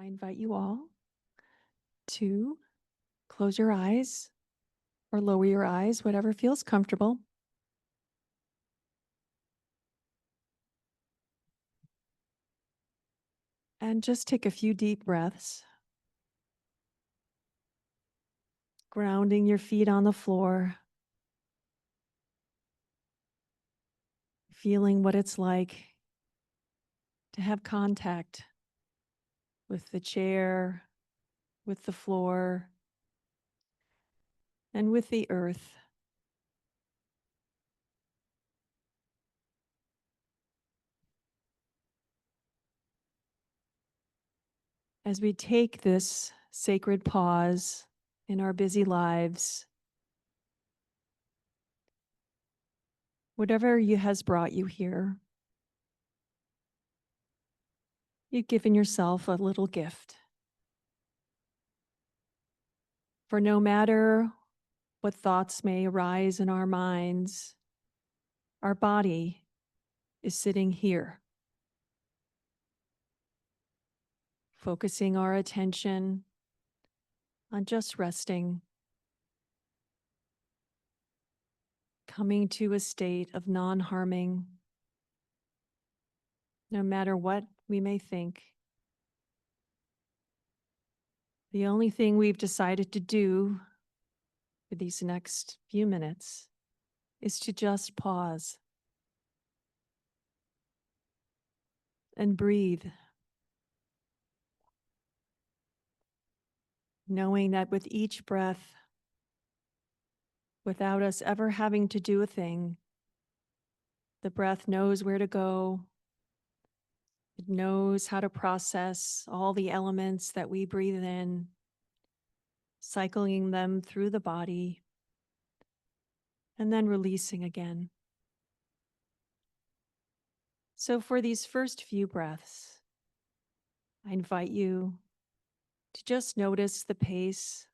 I invite you all to close your eyes or lower your eyes, whatever feels comfortable. And just take a few deep breaths, grounding your feet on the floor, feeling what it's like to have contact with the chair, with the floor, and with the earth. As we take this sacred pause in our busy lives, whatever has brought you here, you've given yourself a little gift. For no matter what thoughts may arise in our minds, our body is sitting here, focusing our attention on just resting, coming to a state of non-harming, no matter what we may think. The only thing we've decided to do for these next few minutes is to just pause and breathe, knowing that with each breath, without us ever having to do a thing, the breath knows where to go. It knows how to process all the elements that we breathe in, cycling them through the body, and then releasing again. So for these first few breaths, I invite you to just notice the pace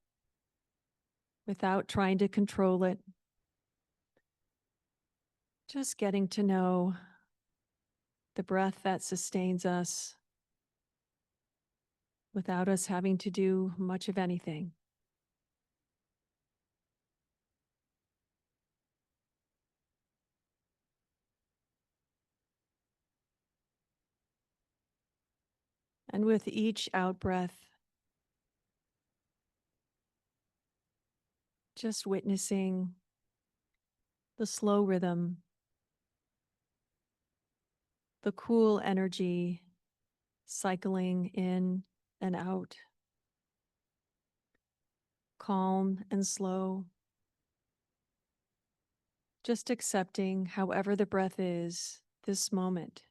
without trying to control it. Just getting to know the breath that sustains us without us having to do much of anything. And with each out breath, just witnessing the slow rhythm, the cool energy cycling in and out, calm and slow, just accepting however the breath is this moment.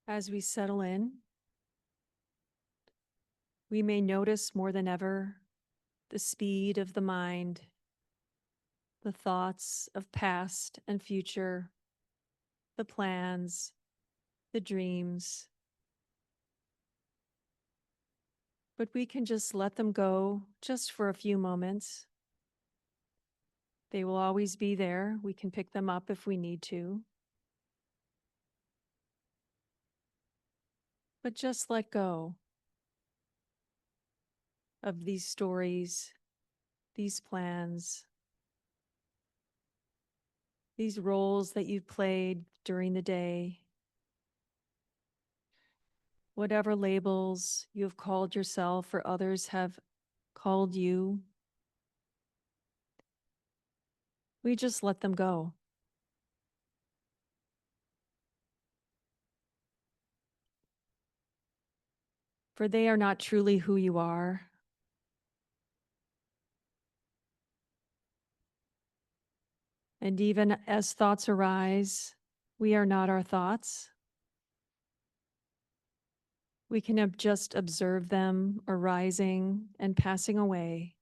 As we settle in, we may notice more than ever the speed of the mind, the thoughts of past and future, the plans, the dreams. But we can just let them go just for a few moments. They will always be there. We can pick them up if we need to. But just let go of these stories, these plans, these roles that you've played during the day, whatever labels you have called yourself or others have called you. We just let them go. For they are not truly who you are. And even as thoughts arise, we are not our thoughts. We can just observe them arising and passing away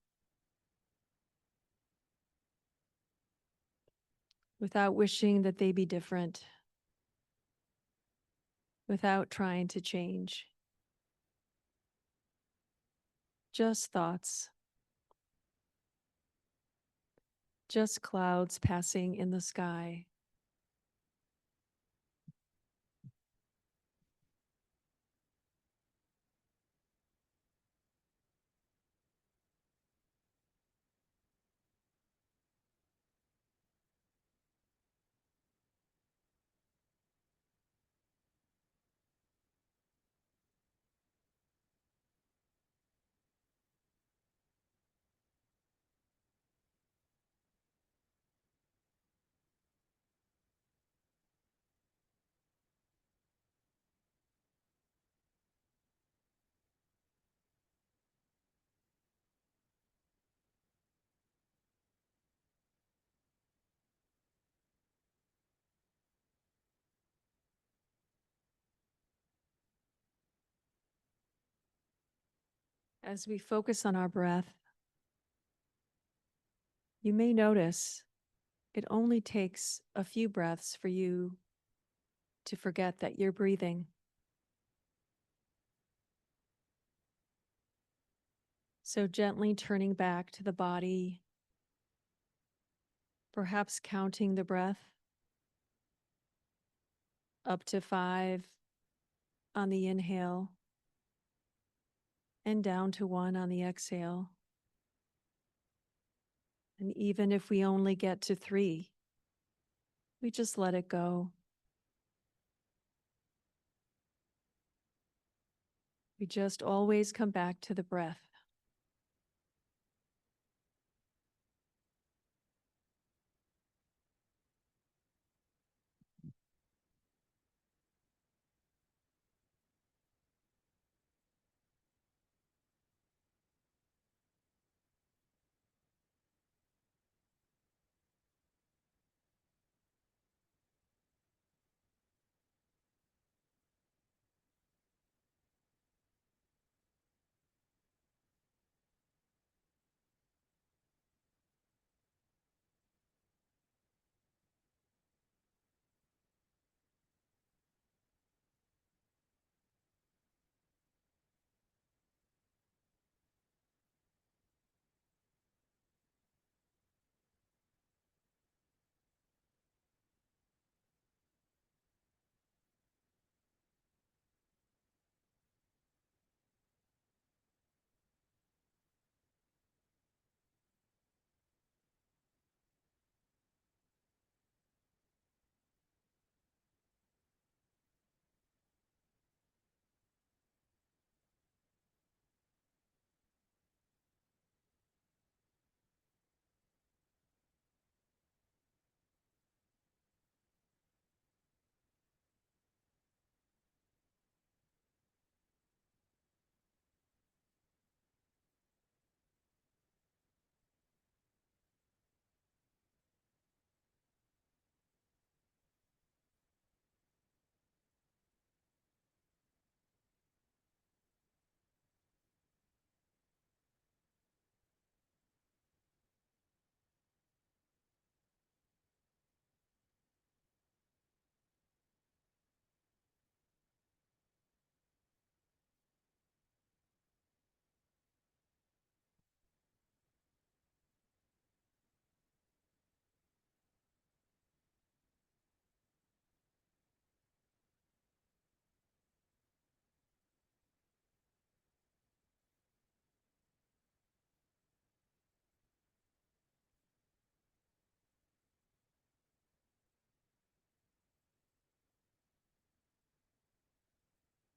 without wishing that they be different, without trying to change. Just thoughts, just clouds passing in the sky. As we focus on our breath, you may notice it only takes a few breaths for you to forget that you're breathing. So gently turning back to the body, perhaps counting the breath up to 5 on the inhale and down to 1 on the exhale. And even if we only get to 3, we just let it go. We just always come back to the breath.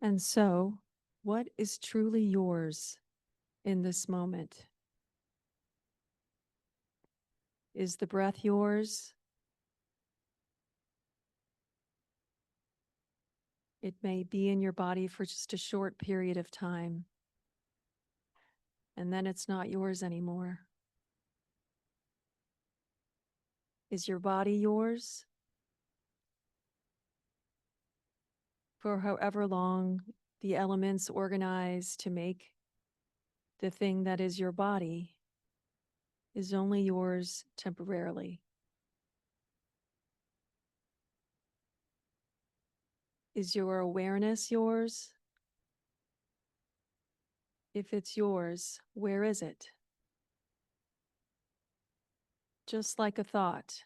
And so, what is truly yours in this moment? Is the breath yours? It may be in your body for just a short period of time, and then it's not yours anymore. Is your body yours? For however long the elements organized to make the thing that is your body is only yours temporarily. Is your awareness yours? If it's yours, where is it? Just like a thought,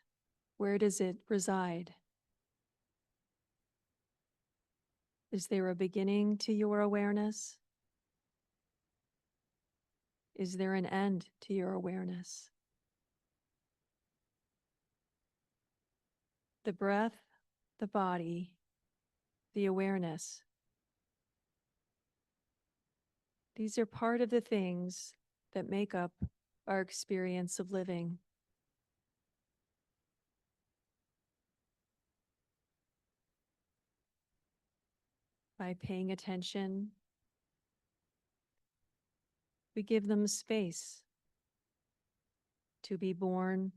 where does it reside? Is there a beginning to your awareness? Is there an end to your awareness? The breath, the body, the awareness. These are part of the things that make up our experience of living. By paying attention, we give them space to be born,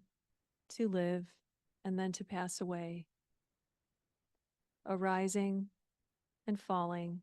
to live, and then to pass away, arising and falling.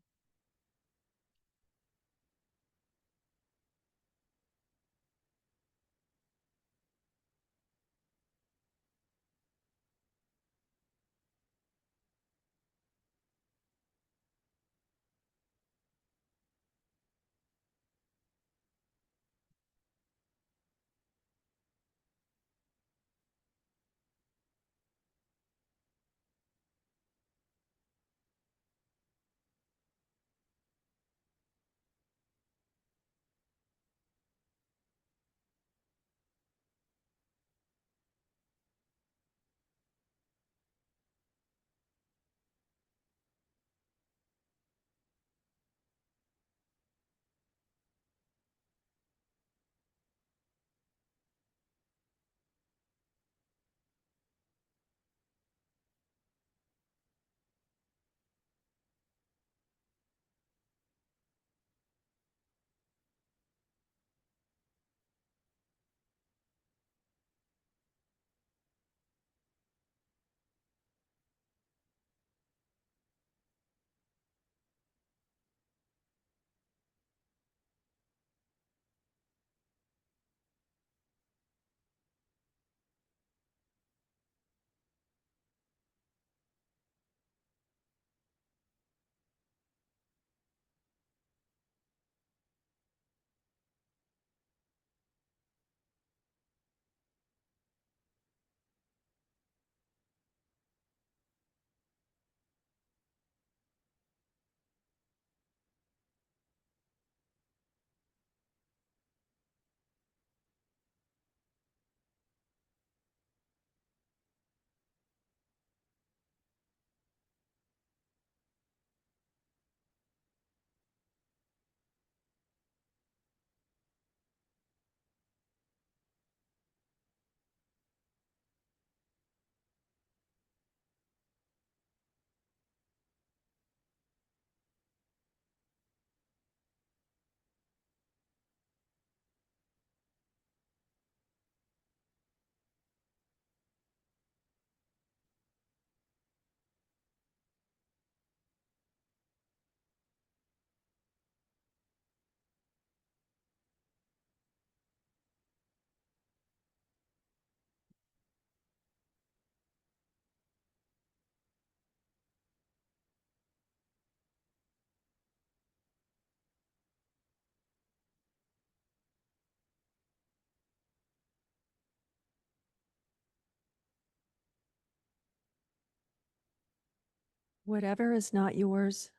Whatever is not yours,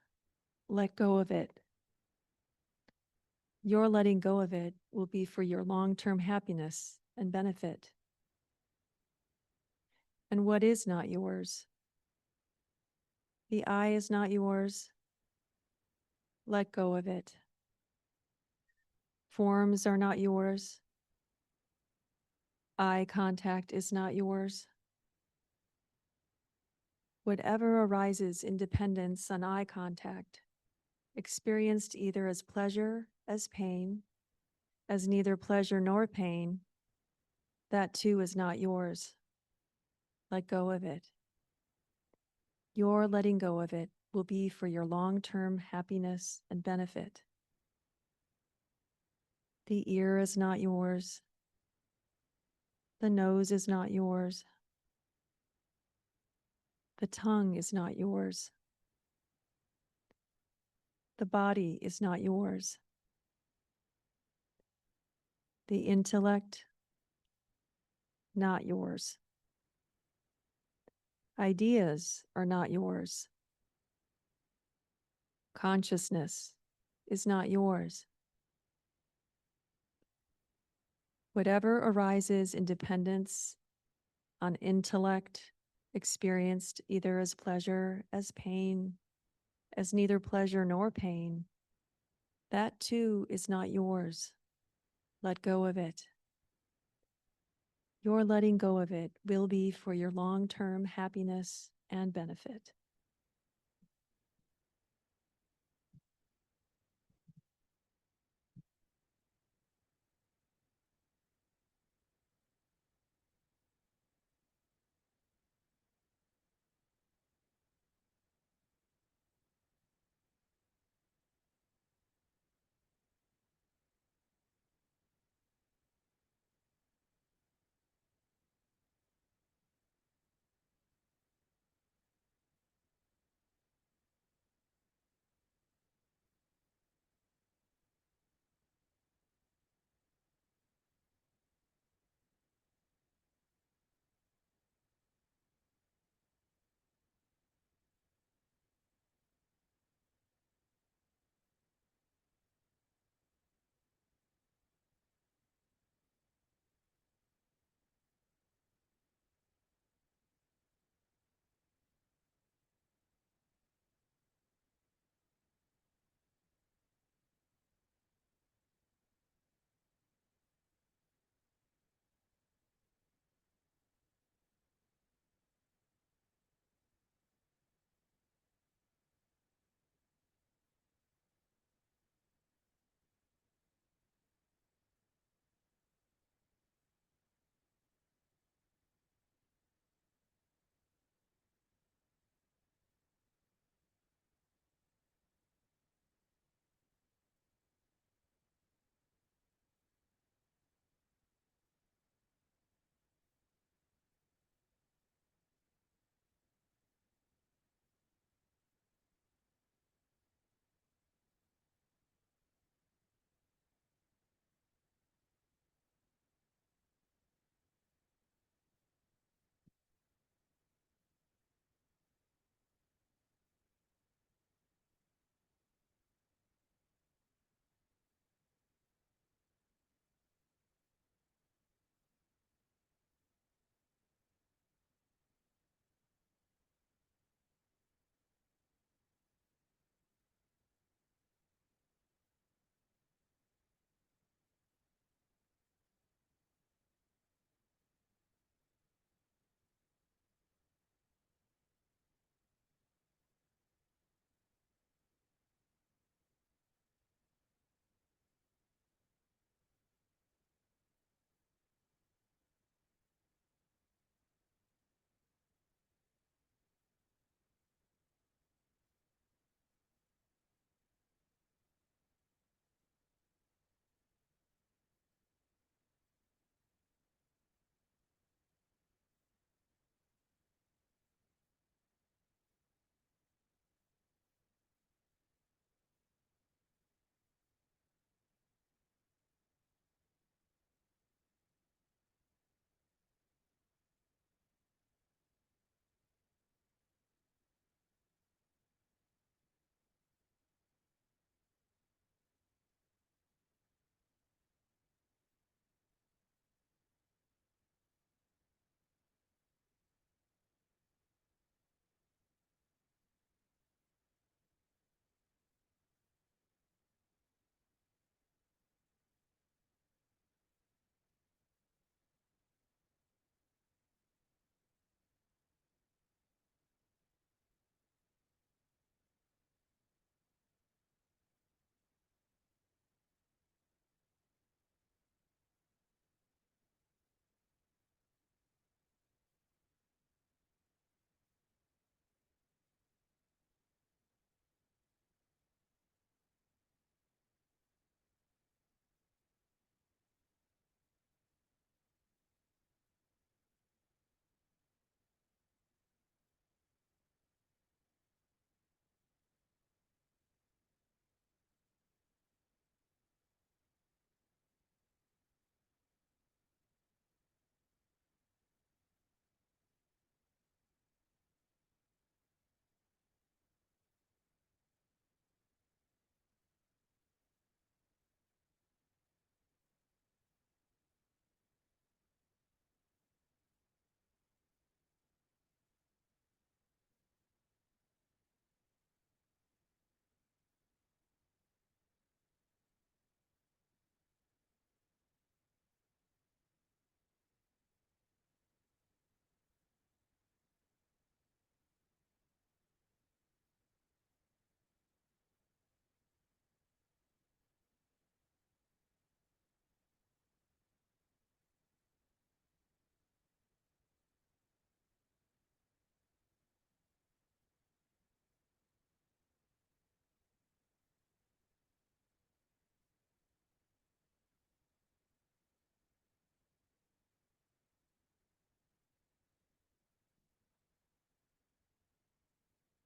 let go of it. Your letting go of it will be for your long-term happiness and benefit. And what is not yours? The eye is not yours. Let go of it. Forms are not yours. Eye contact is not yours. Whatever arises in dependence on eye contact, experienced either as pleasure, as pain, as neither pleasure nor pain, that too is not yours. Let go of it. Your letting go of it will be for your long-term happiness and benefit. The ear is not yours. The nose is not yours. The tongue is not yours. The body is not yours. The intellect, not yours. Ideas are not yours. Consciousness is not yours. Whatever arises in dependence on intellect, experienced either as pleasure, as pain, as neither pleasure nor pain, that too is not yours. Let go of it. Your letting go of it will be for your long-term happiness and benefit.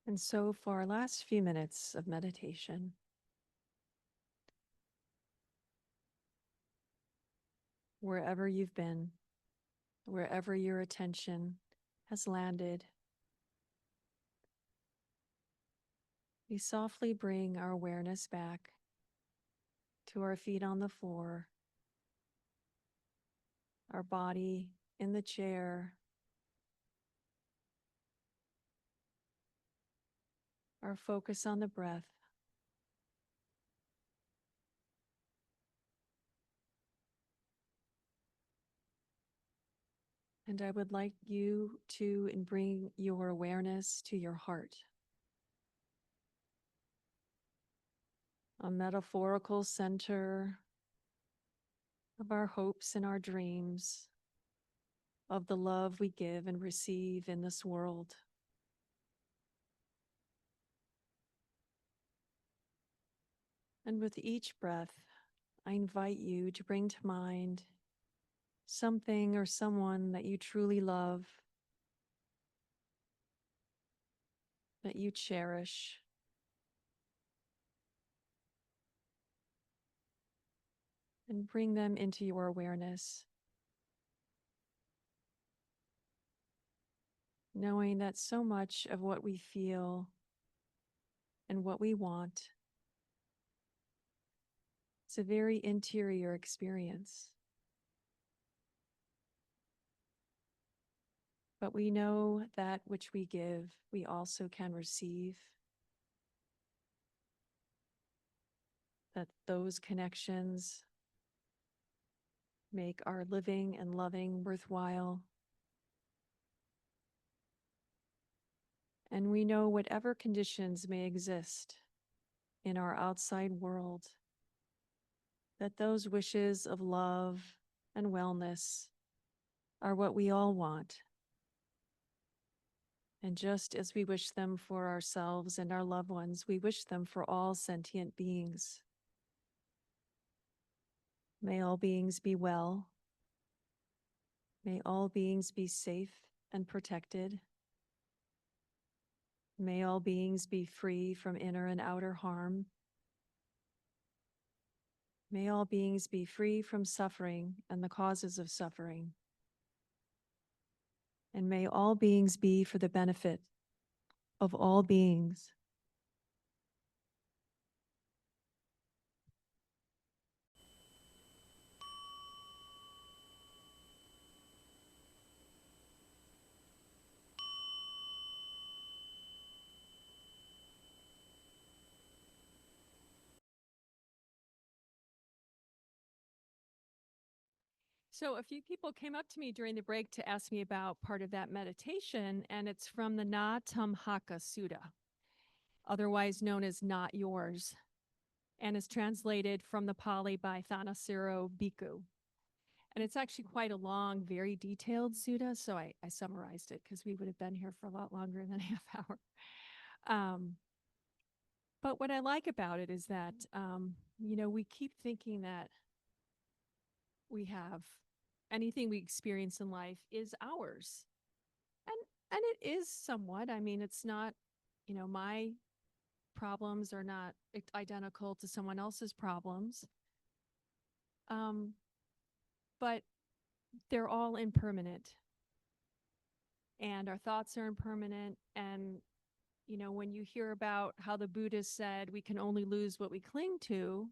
And so for our last few minutes of meditation, wherever you've been, wherever your attention has landed, we softly bring our awareness back to our feet on the floor, our body in the chair, our focus on the breath. And I would like you to bring your awareness to your heart, a metaphorical center of our hopes and our dreams, of the love we give and receive in this world. And with each breath, I invite you to bring to mind something or someone that you truly love, that you cherish, and bring them into your awareness, knowing that so much of what we feel and what we want is a very interior experience. But we know that which we give, we also can receive. That those connections make our living and loving worthwhile. And we know whatever conditions may exist in our outside world, that those wishes of love and wellness are what we all want. And just as we wish them for ourselves and our loved ones, we wish them for all sentient beings. May all beings be well. May all beings be safe and protected. May all beings be free from inner and outer harm. May all beings be free from suffering and the causes of suffering. And may all beings be for the benefit of all beings. So a few people came up to me during the break to ask me about part of that meditation, and it's from the Na Tamhaka Sutta, otherwise known as Not Yours, and is translated from the Pali by Thanissaro Bhikkhu. And it's actually quite a long, very detailed sutta, so I summarized it because we would have been here for a lot longer than a half hour. But what I like about it is that, we keep thinking that we have anything we experience in life is ours. And it is somewhat. I mean, it's not, my problems are not identical to someone else's problems. But they're all impermanent. And our thoughts are impermanent. And, when you hear about how the Buddhist said we can only lose what we cling to,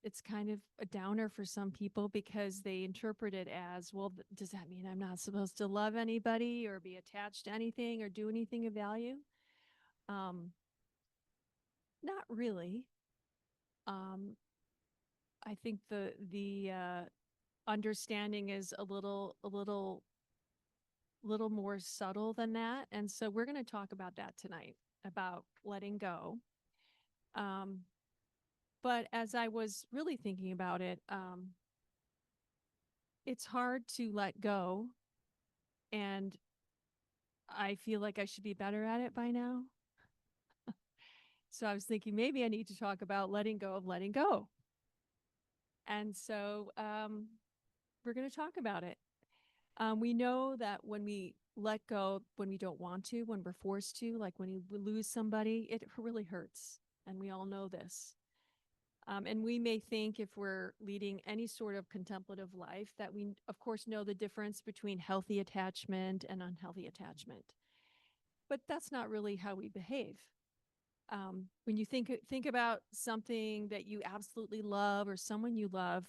it's kind of a downer for some people because they interpret it as, well, does that mean I'm not supposed to love anybody or be attached to anything or do anything of value? Not really. I think the understanding is a little more subtle than that. And so we're going to talk about that tonight, about letting go. But as I was really thinking about it, it's hard to let go. And I feel like I should be better at it by now. So I was thinking maybe I need to talk about letting go of letting go. And so we're going to talk about it. We know that when we let go when we don't want to, when we're forced to, like when you lose somebody, it really hurts. And we all know this. And we may think if we're leading any sort of contemplative life that we, of course, know the difference between healthy attachment and unhealthy attachment. But that's not really how we behave. When you think about something that you absolutely love or someone you love,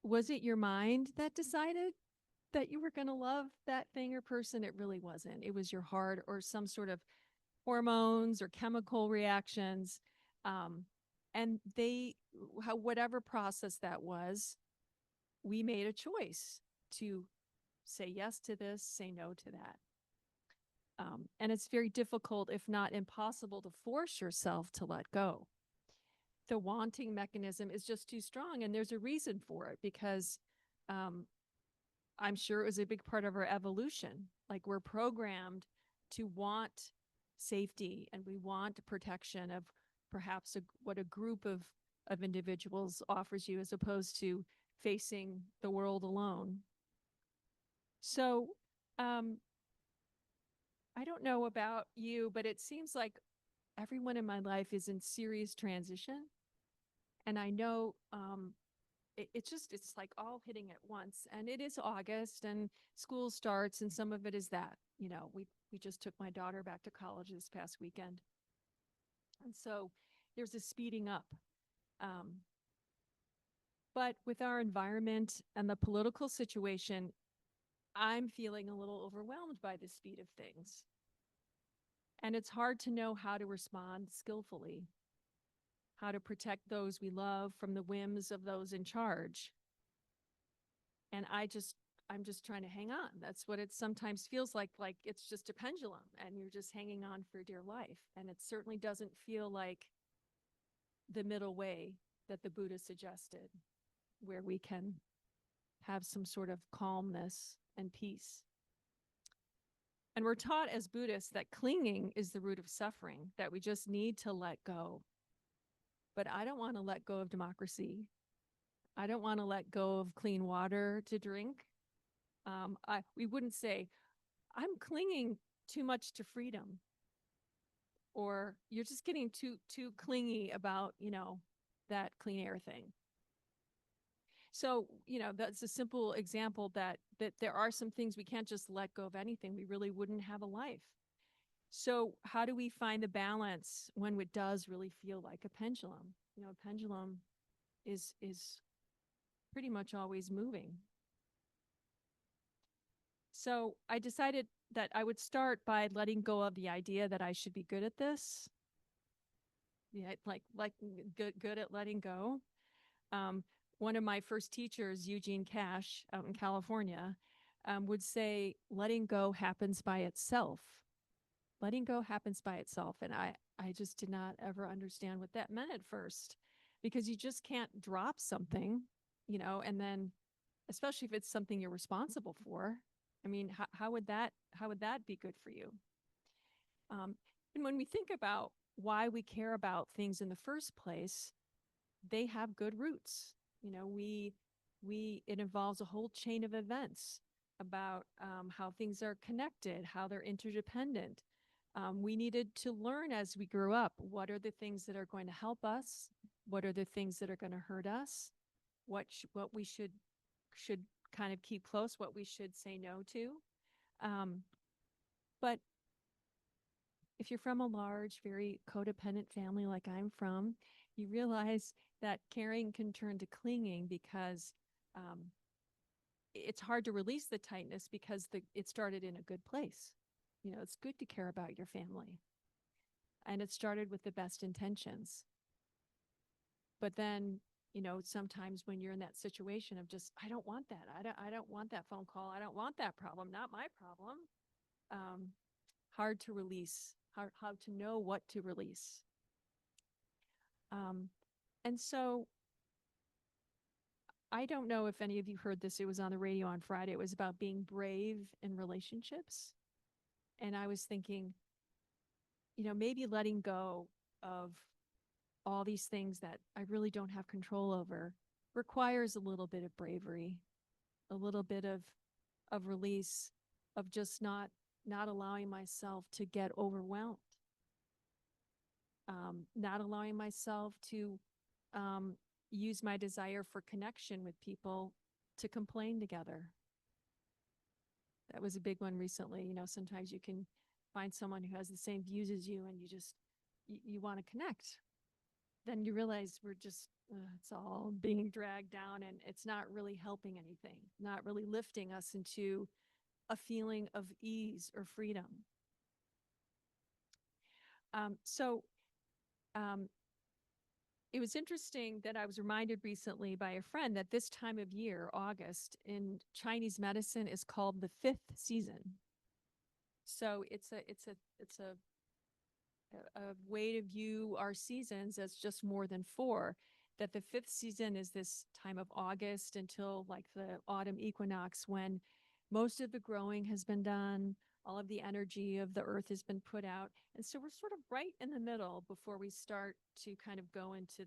was it your mind that decided that you were going to love that thing or person? It really wasn't. It was your heart or some sort of hormones or chemical reactions. And whatever process that was, we made a choice to say yes to this, say no to that. And it's very difficult, if not impossible, to force yourself to let go. The wanting mechanism is just too strong, and there's a reason for it, because I'm sure it was a big part of our evolution. Like, we're programmed to want safety, and we want protection of perhaps what a group of individuals offers you, as opposed to facing the world alone. So I don't know about you, but it seems like everyone in my life is in serious transition. And I know it's like all hitting at once. And it is August and school starts, and some of it is that, we just took my daughter back to college this past weekend. And so there's a speeding up. But with our environment and the political situation, I'm feeling a little overwhelmed by the speed of things. And it's hard to know how to respond skillfully, how to protect those we love from the whims of those in charge. And I'm just trying to hang on. That's what it sometimes feels like it's just a pendulum and you're just hanging on for dear life. And it certainly doesn't feel like the middle way that the Buddha suggested, where we can have some sort of calmness and peace. And we're taught as Buddhists that clinging is the root of suffering, that we just need to let go. But I don't want to let go of democracy. I don't want to let go of clean water to drink. We wouldn't say, I'm clinging too much to freedom, or you're just getting too clingy about, that clean air thing. So, that's a simple example that there are some things we can't just let go of anything. We really wouldn't have a life. So how do we find the balance when it does really feel like a pendulum? A pendulum is pretty much always moving. So I decided that I would start by letting go of the idea that I should be good at this. Yeah, like good at letting go. One of my first teachers, Eugene Cash, out in California, would say, letting go happens by itself. Letting go happens by itself. And I just did not ever understand what that meant at first, because you just can't drop something, and then, especially if it's something you're responsible for. I mean, how would that be good for you? And when we think about why we care about things in the first place, they have good roots. It involves a whole chain of events about how things are connected, how they're interdependent. We needed to learn as we grew up, what are the things that are going to help us? What are the things that are going to hurt us? What we should kind of keep close, what we should say no to. But if you're from a large, very codependent family like I'm from, you realize that caring can turn to clinging, because it's hard to release the tightness because it started in a good place. It's good to care about your family. And it started with the best intentions. But then, sometimes when you're in that situation of just, I don't want that. I don't want that phone call. I don't want that problem. Not my problem. Hard to release. How to know what to release. And so I don't know if any of you heard this. It was on the radio on Friday. It was about being brave in relationships. And I was thinking, maybe letting go of all these things that I really don't have control over requires a little bit of bravery, a little bit of release, of just not allowing myself to get overwhelmed, not allowing myself to use my desire for connection with people to complain together. That was a big one recently. Sometimes you can find someone who has the same views as you, and you want to connect. Then you realize it's all being dragged down, and it's not really helping anything, not really lifting us into a feeling of ease or freedom. So it was interesting that I was reminded recently by a friend that this time of year, August, in Chinese medicine is called the fifth season. So it's a way to view our seasons as just more than four. That the fifth season is this time of August until like the autumn equinox, when most of the growing has been done, all of the energy of the earth has been put out. And so we're sort of right in the middle before we start to kind of go into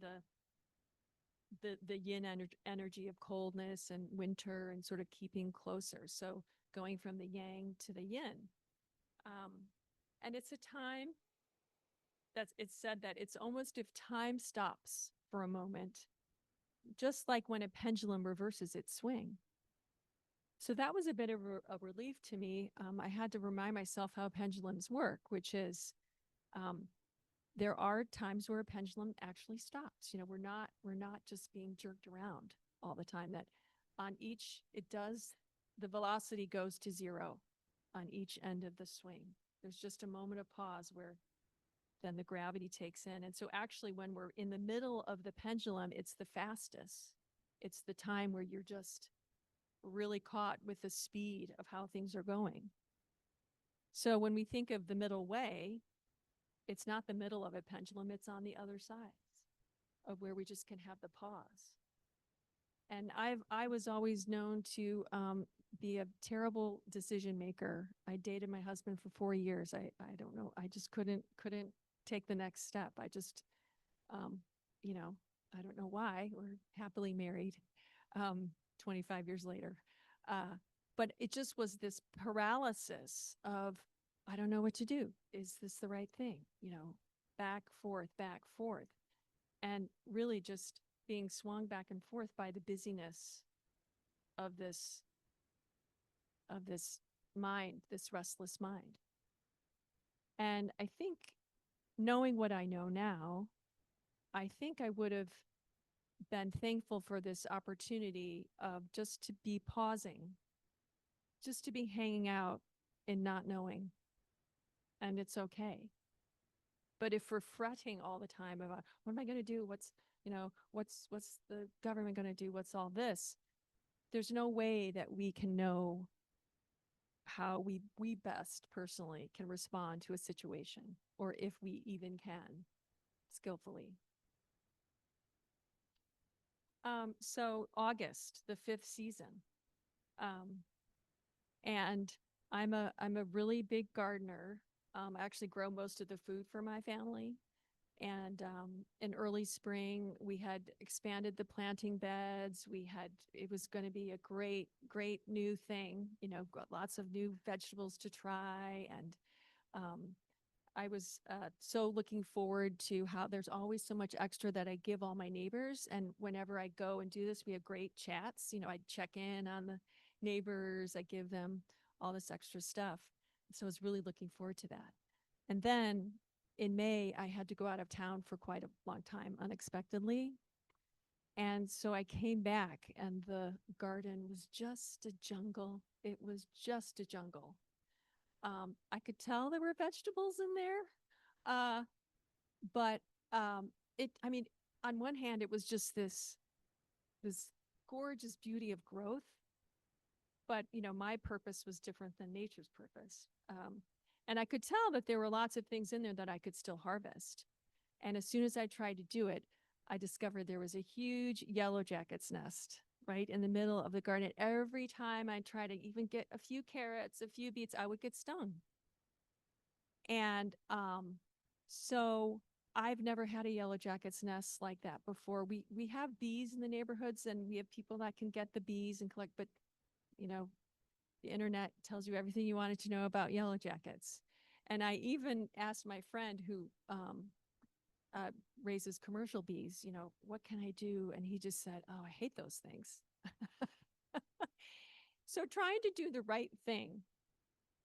the yin energy of coldness and winter, and sort of keeping closer. So going from the yang to the yin. And it's a time it's said that it's almost if time stops for a moment, just like when a pendulum reverses its swing. So that was a bit of a relief to me. I had to remind myself how pendulums work, which is there are times where a pendulum actually stops. We're not just being jerked around all the time. That on each, the velocity goes to zero on each end of the swing. There's just a moment of pause where then the gravity takes in. And so actually when we're in the middle of the pendulum, it's the fastest. It's the time where you're just really caught with the speed of how things are going. So when we think of the middle way, it's not the middle of a pendulum, it's on the other side of where we just can have the pause. And I was always known to be a terrible decision maker. I dated my husband for 4 years. I don't know. I just couldn't take the next step. I just, I don't know why. We're happily married 25 years later. But it just was this paralysis of, I don't know what to do. Is this the right thing? Back, forth, and really just being swung back and forth by the busyness of this mind, this restless mind. And I think, knowing what I know now, I think I would have been thankful for this opportunity of just to be pausing, just to be hanging out in not knowing. And it's okay. But if we're fretting all the time about, what am I going to do? What's the government going to do? What's all this? There's no way that we can know how we best personally can respond to a situation, or if we even can skillfully. So August, the fifth season. And I'm a really big gardener. I actually grow most of the food for my family. And in early spring, we had expanded the planting beds. It was going to be a great, great new thing, got lots of new vegetables to try. And I was so looking forward to how there's always so much extra that I give all my neighbors. And whenever I go and do this, we have great chats. I check in on the neighbors. I give them all this extra stuff. So I was really looking forward to that. And then in May, I had to go out of town for quite a long time unexpectedly. And so I came back, and the garden was just a jungle. It was just a jungle. I could tell there were vegetables in there, but on one hand, it was just this gorgeous beauty of growth. But my purpose was different than nature's purpose. And I could tell that there were lots of things in there that I could still harvest. And as soon as I tried to do it, I discovered there was a huge yellow jacket's nest right in the middle of the garden. Every time I tried to even get a few carrots, a few beets, I would get stung. And so I've never had a yellow jacket's nest like that before. We have bees in the neighborhoods, and we have people that can get the bees and collect, but The internet tells you everything you wanted to know about Yellow Jackets. And I even asked my friend who uh, raises commercial bees, you know, what can I do? And he just said, oh, I hate those things. So trying to do the right thing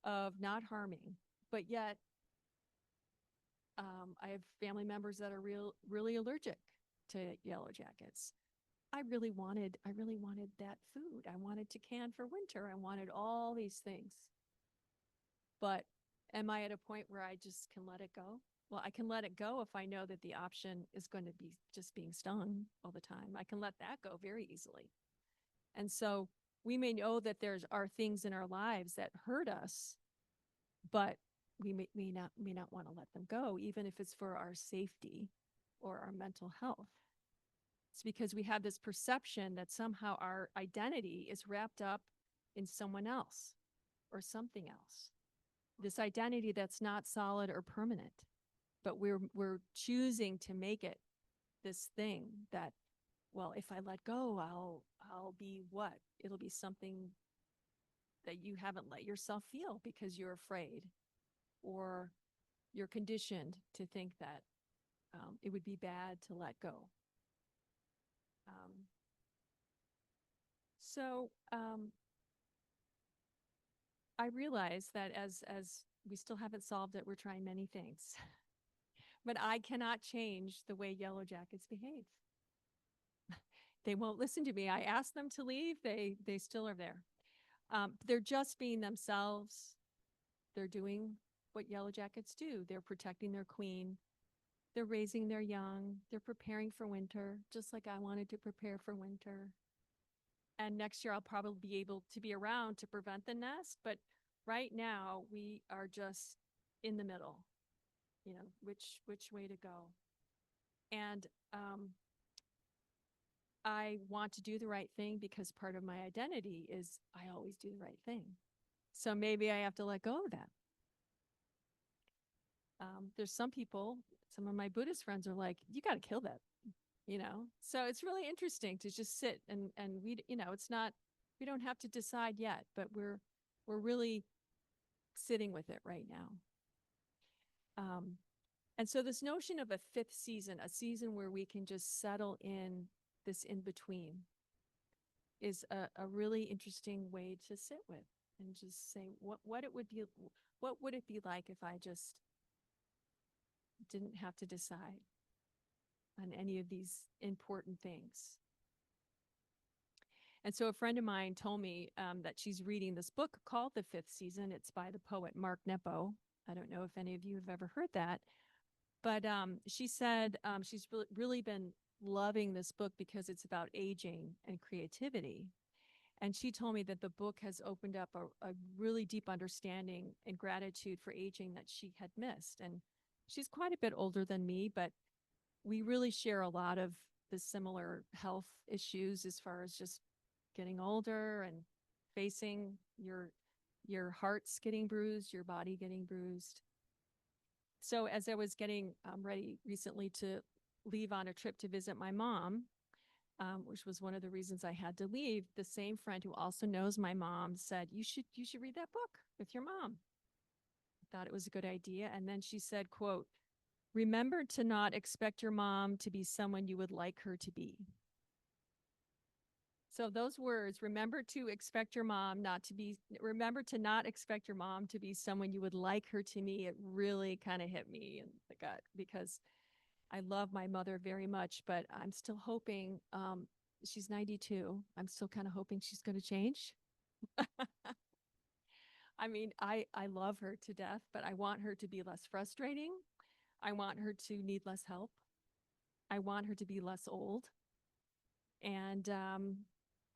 of not harming, but yet I have family members that are really allergic to Yellow Jackets. I really wanted that food. I wanted to can for winter. I wanted all these things. But am I at a point where I just can let it go? Well, I can let it go if I know that the option is going to be just being stung all the time. I can let that go very easily. And so we may know that there's are things in our lives that hurt us, but we may not want to let them go, even if it's for our safety or our mental health. It's because we have this perception that somehow our identity is wrapped up in someone else or something else. This identity that's not solid or permanent, but we're choosing to make it this thing that, well, if I let go, I'll be what? It'll be something that you haven't let yourself feel because you're afraid, or you're conditioned to think that it would be bad to let go. Um, so I realize that as we still haven't solved it, we're trying many things, but I cannot change the way Yellow Jackets behave. They won't listen to me. I ask them to leave. They still are there. They're just being themselves. They're doing what Yellow Jackets do. They're protecting their queen. They're raising their young. They're preparing for winter, just like I wanted to prepare for winter. And next year I'll probably be able to be around to prevent the nest. But right now we are just in the middle, you know, which way to go. And I want to do the right thing because part of my identity is I always do the right thing. So maybe I have to let go of that. There's some people, some of my Buddhist friends are like, you got to kill that, you know? So it's really interesting to just sit and we, you know, it's not, we don't have to decide yet, but we're really sitting with it right now. And so this notion of a fifth season, a season where we can just settle in this in between, is a really interesting way to sit with and just say what would it be like if I just didn't have to decide on any of these important things. And so a friend of mine told me that she's reading this book called The Fifth Season. It's by the poet Mark Nepo. I don't know if any of you have ever heard that, but she said she's really been loving this book because it's about aging and creativity. And she told me that the book has opened up a really deep understanding and gratitude for aging that she had missed. And she's quite a bit older than me, but we really share a lot of the similar health issues as far as just getting older and facing your heart's getting bruised, your body getting bruised. So as I was getting ready recently to leave on a trip to visit my mom, which was one of the reasons I had to leave, the same friend who also knows my mom said, you should read that book with your mom. I thought it was a good idea. And then she said, quote, remember to not expect your mom to be someone you would like her to be. So those words, remember to not expect your mom to be someone you would like her to be, it really kind of hit me in the gut because I love my mother very much, but I'm still hoping, she's 92. I'm still kind of hoping she's going to change. I mean, I love her to death, but I want her to be less frustrating. I want her to need less help. I want her to be less old. And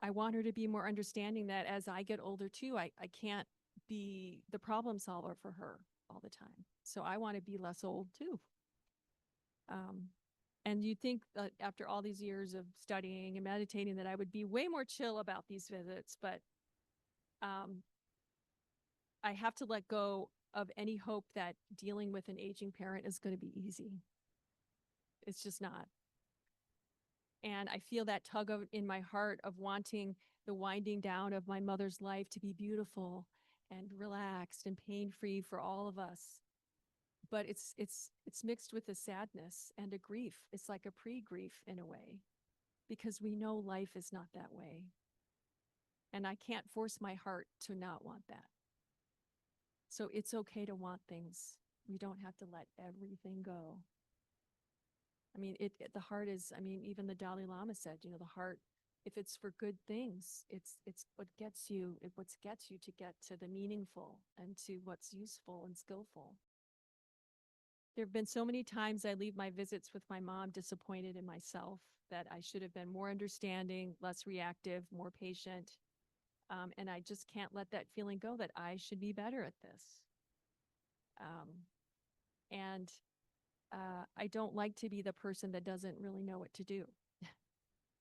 I want her to be more understanding that as I get older too, I can't be the problem solver for her all the time. So I want to be less old too. And you'd think that after all these years of studying and meditating that I would be way more chill about these visits, but I have to let go of any hope that dealing with an aging parent is going to be easy. It's just not. And I feel that tug in my heart of wanting the winding down of my mother's life to be beautiful and relaxed and pain-free for all of us. But it's mixed with a sadness and a grief. It's like a pre-grief in a way, because we know life is not that way. And I can't force my heart to not want that. So it's okay to want things. We don't have to let everything go. I mean, the heart is, I mean, even the Dalai Lama said, the heart, if it's for good things, it's what gets you, what gets you to get to the meaningful and to what's useful and skillful. There have been so many times I leave my visits with my mom disappointed in myself, that I should have been more understanding, less reactive, more patient. And I just can't let that feeling go, that I should be better at this. And I don't like to be the person that doesn't really know what to do.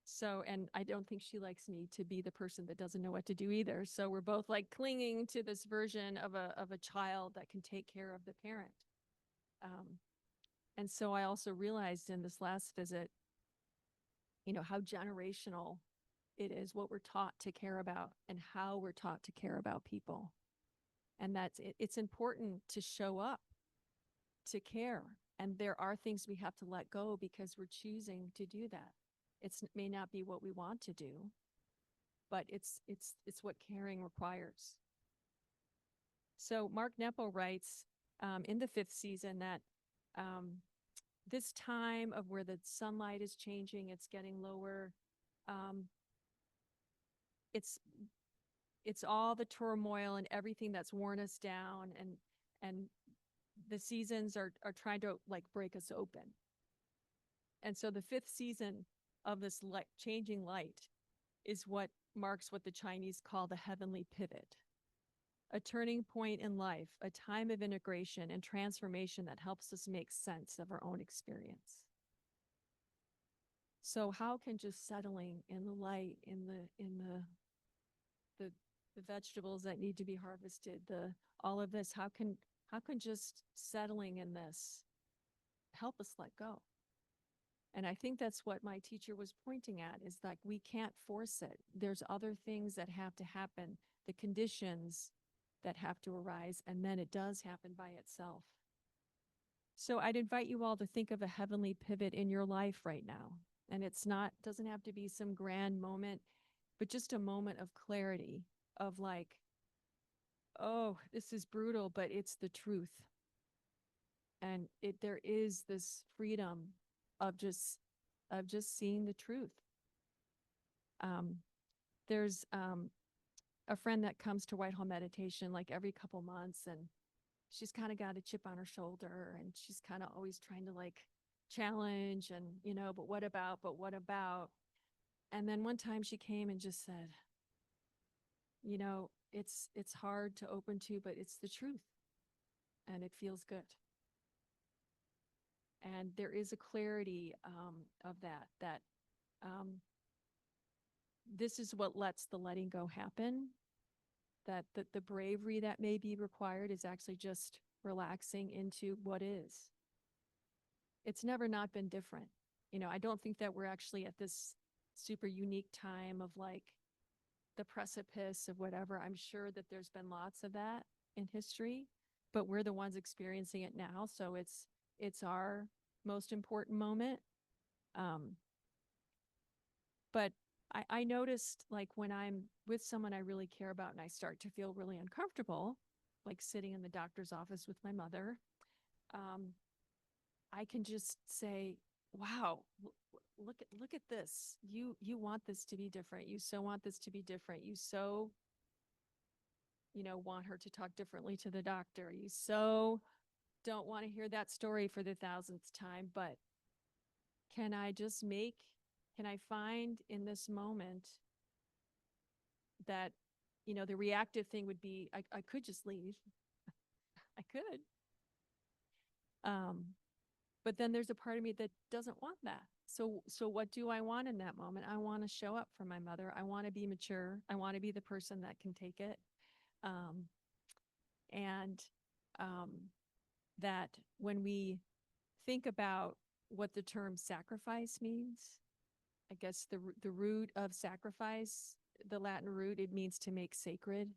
So, and I don't think she likes me to be the person that doesn't know what to do either. So we're both like clinging to this version of a child that can take care of the parent. And so I also realized in this last visit, how generational it is, what we're taught to care about and how we're taught to care about people. And it's important to show up, to care. And there are things we have to let go because we're choosing to do that. It may not be what we want to do, but it's what caring requires. So Mark Nepo writes in the 5th season that this time of where the sunlight is changing, it's getting lower, it's all the turmoil and everything that's worn us down, and the seasons are trying to like break us open. And so the 5th season of this changing light is what marks what the Chinese call the heavenly pivot, a turning point in life, a time of integration and transformation that helps us make sense of our own experience. So how can just settling in the light, in the vegetables that need to be harvested, all of this, how can just settling in this help us let go? And I think that's what my teacher was pointing at, is like, we can't force it. There's other things that have to happen, the conditions that have to arise, and then it does happen by itself. So I'd invite you all to think of a heavenly pivot in your life right now. And doesn't have to be some grand moment, but just a moment of clarity, of like, oh, this is brutal, but it's the truth. And there is this freedom of just seeing the truth. There's a friend that comes to Whitehall Meditation like every couple months, and she's kind of got a chip on her shoulder, and she's kind of always trying to like challenge and, but what about? And then one time she came and just said, it's hard to open to, but it's the truth, and it feels good. And there is a clarity of that this is what lets the letting go happen, that the bravery that may be required is actually just relaxing into what is. It's never not been different. I don't think that we're actually at this super unique time of like the precipice of whatever. I'm sure that there's been lots of that in history, but we're the ones experiencing it now. So it's our most important moment. But I noticed, like, when I'm with someone I really care about and I start to feel really uncomfortable, like sitting in the doctor's office with my mother, I can just say, wow, look at this. You want this to be different. You so want this to be different. You so, want her to talk differently to the doctor. You so don't want to hear that story for the 1000th time, but can I find in this moment that, the reactive thing would be, I could just leave. I could. But then there's a part of me that doesn't want that. So what do I want in that moment? I want to show up for my mother. I want to be mature. I want to be the person that can take it. That when we think about what the term sacrifice means, I guess the root of sacrifice the Latin root, it means to make sacred.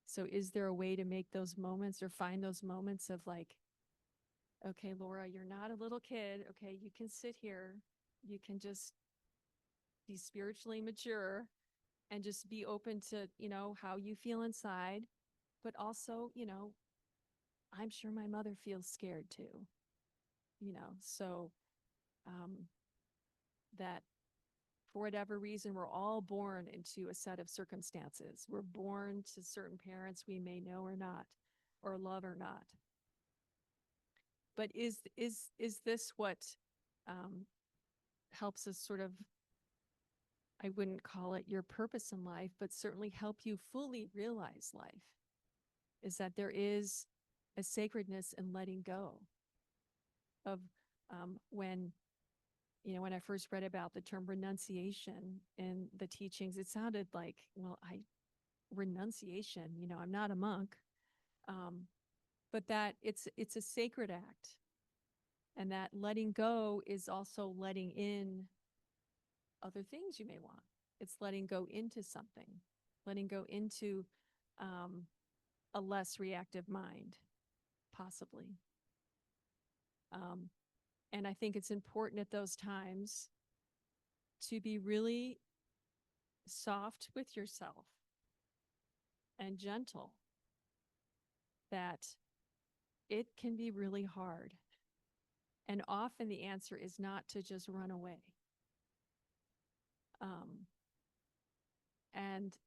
So is there a way to make those moments or find those moments of like, okay, Laura, you're not a little kid. Okay, you can sit here. You can just be spiritually mature and just be open to, how you feel inside. But also, I'm sure my mother feels scared too, so um, that for whatever reason, we're all born into a set of circumstances. We're born to certain parents we may know or not, or love or not. But is this what helps us sort of, I wouldn't call it your purpose in life, but certainly help you fully realize life, is that there is a sacredness in letting go of when I first read about the term renunciation in the teachings, it sounded like, well, renunciation, I'm not a monk, but that it's a sacred act, and that letting go is also letting in other things you may want. It's letting go into something, letting go into a less reactive mind, possibly. And I think it's important at those times to be really soft with yourself and gentle, that it can be really hard. And often the answer is not to just run away. And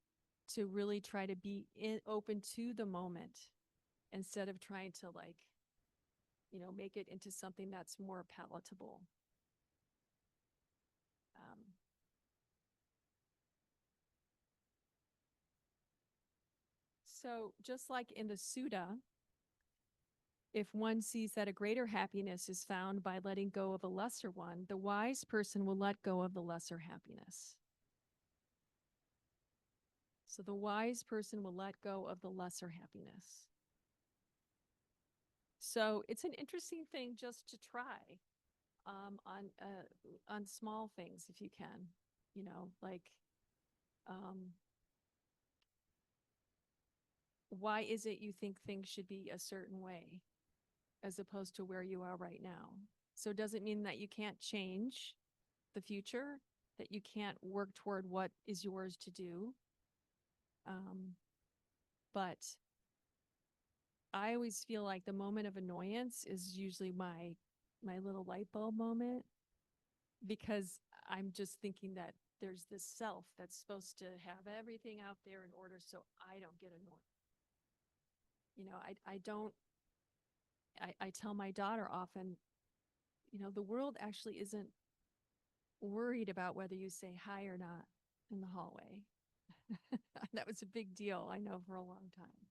to really try to be open to the moment instead of trying to make it into something that's more palatable. So just like in the Sutta, if one sees that a greater happiness is found by letting go of a lesser one, the wise person will let go of the lesser happiness. So the wise person will let go of the lesser happiness. So it's an interesting thing just to try on small things if you can, why is it you think things should be a certain way as opposed to where you are right now? So does it mean that you can't change the future, that you can't work toward what is yours to do? But I always feel like the moment of annoyance is usually my little light bulb moment, because I'm just thinking that there's this self that's supposed to have everything out there in order so I don't get annoyed. I tell my daughter often, the world actually isn't worried about whether you say hi or not in the hallway. That was a big deal, I know, for a long time.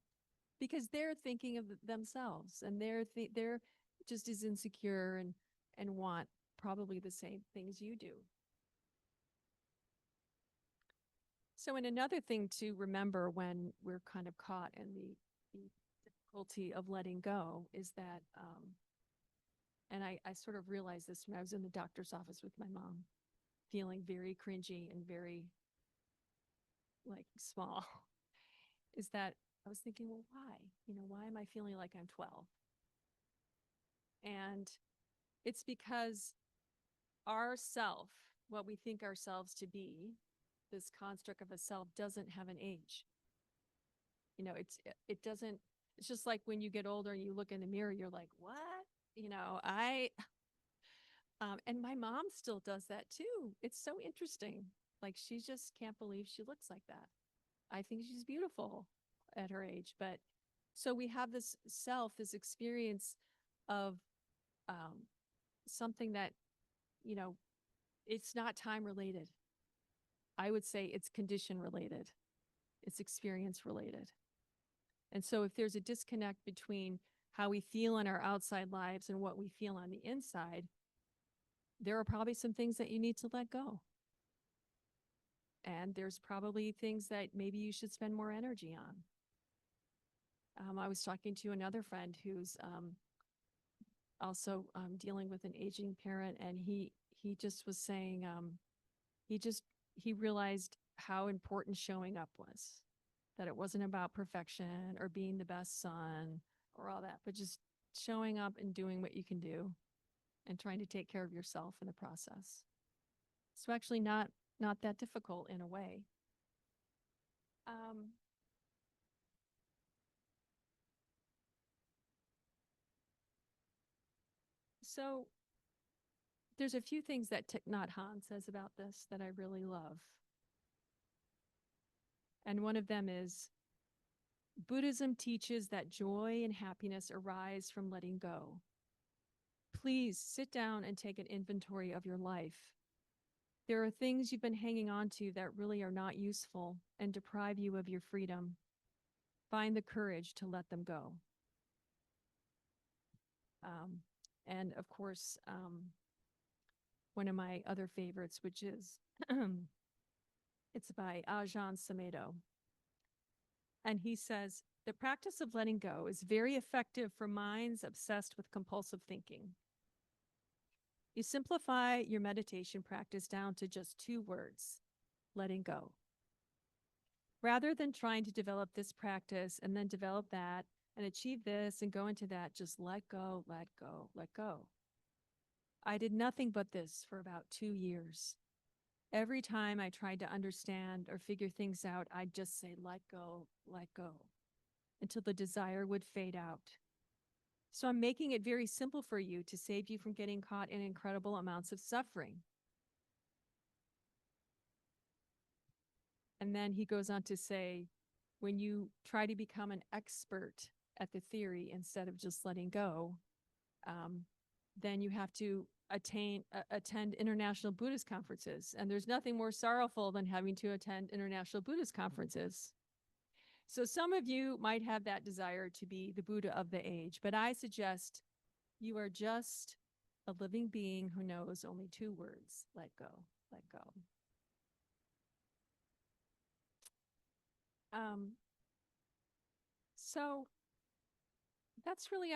Because they're thinking of themselves, and they're just as insecure and want probably the same things you do. So, and another thing to remember when we're kind of caught in the difficulty of letting go is that, and I sort of realized this when I was in the doctor's office with my mom, feeling very cringy and very small, is that I was thinking, well, why? Why am I feeling like I'm 12? And it's because our self, what we think ourselves to be, this construct of a self, doesn't have an age. It doesn't, it's just like when you get older and you look in the mirror, you're like, what? And my mom still does that too. It's so interesting. Like, she just can't believe she looks like that. I think she's beautiful at her age. But so we have this self, this experience of something that, it's not time related. I would say it's condition related. It's experience related. And so if there's a disconnect between how we feel in our outside lives and what we feel on the inside, there are probably some things that you need to let go. And there's probably things that maybe you should spend more energy on. I was talking to another friend who's also dealing with an aging parent, and he just was saying he realized how important showing up was, that it wasn't about perfection or being the best son or all that, but just showing up and doing what you can do and trying to take care of yourself in the process. So actually not that difficult in a way. So there's a few things that Thich Nhat Hanh says about this that I really love. And one of them is, Buddhism teaches that joy and happiness arise from letting go. Please sit down and take an inventory of your life. There are things you've been hanging on to that really are not useful and deprive you of your freedom. Find the courage to let them go. And of course, one of my other favorites, which is, it's by Ajahn Sumedho. And he says, the practice of letting go is very effective for minds obsessed with compulsive thinking. You simplify your meditation practice down to just 2 words, letting go. Rather than trying to develop this practice and then develop that and achieve this and go into that, just let go, let go, let go. I did nothing but this for about 2 years. Every time I tried to understand or figure things out, I'd just say, let go, until the desire would fade out. So I'm making it very simple for you to save you from getting caught in incredible amounts of suffering. And then he goes on to say, when you try to become an expert at the theory instead of just letting go, then you have to attend international Buddhist conferences. And there's nothing more sorrowful than having to attend international Buddhist conferences. So some of you might have that desire to be the Buddha of the age, but I suggest you are just a living being who knows only 2 words, let go, let go. So that's really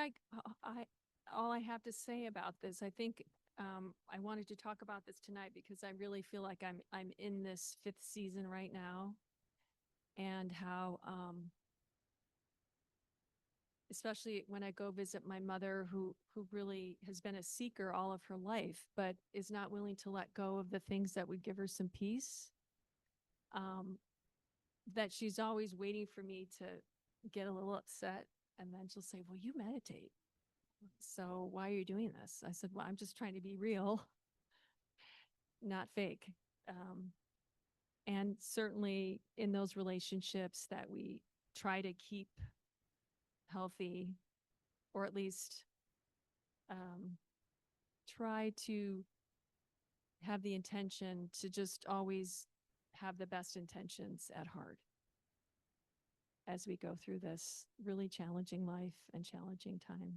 all I have to say about this. I think I wanted to talk about this tonight because I really feel like I'm in this 5th season right now, and how especially when I go visit my mother, who really has been a seeker all of her life, but is not willing to let go of the things that would give her some peace, that she's always waiting for me to get a little upset. And then she'll say, well, you meditate, so why are you doing this? I said, well, I'm just trying to be real, not fake. And certainly in those relationships that we try to keep healthy, or at least try to have the intention to just always have the best intentions at heart as we go through this really challenging life and challenging time.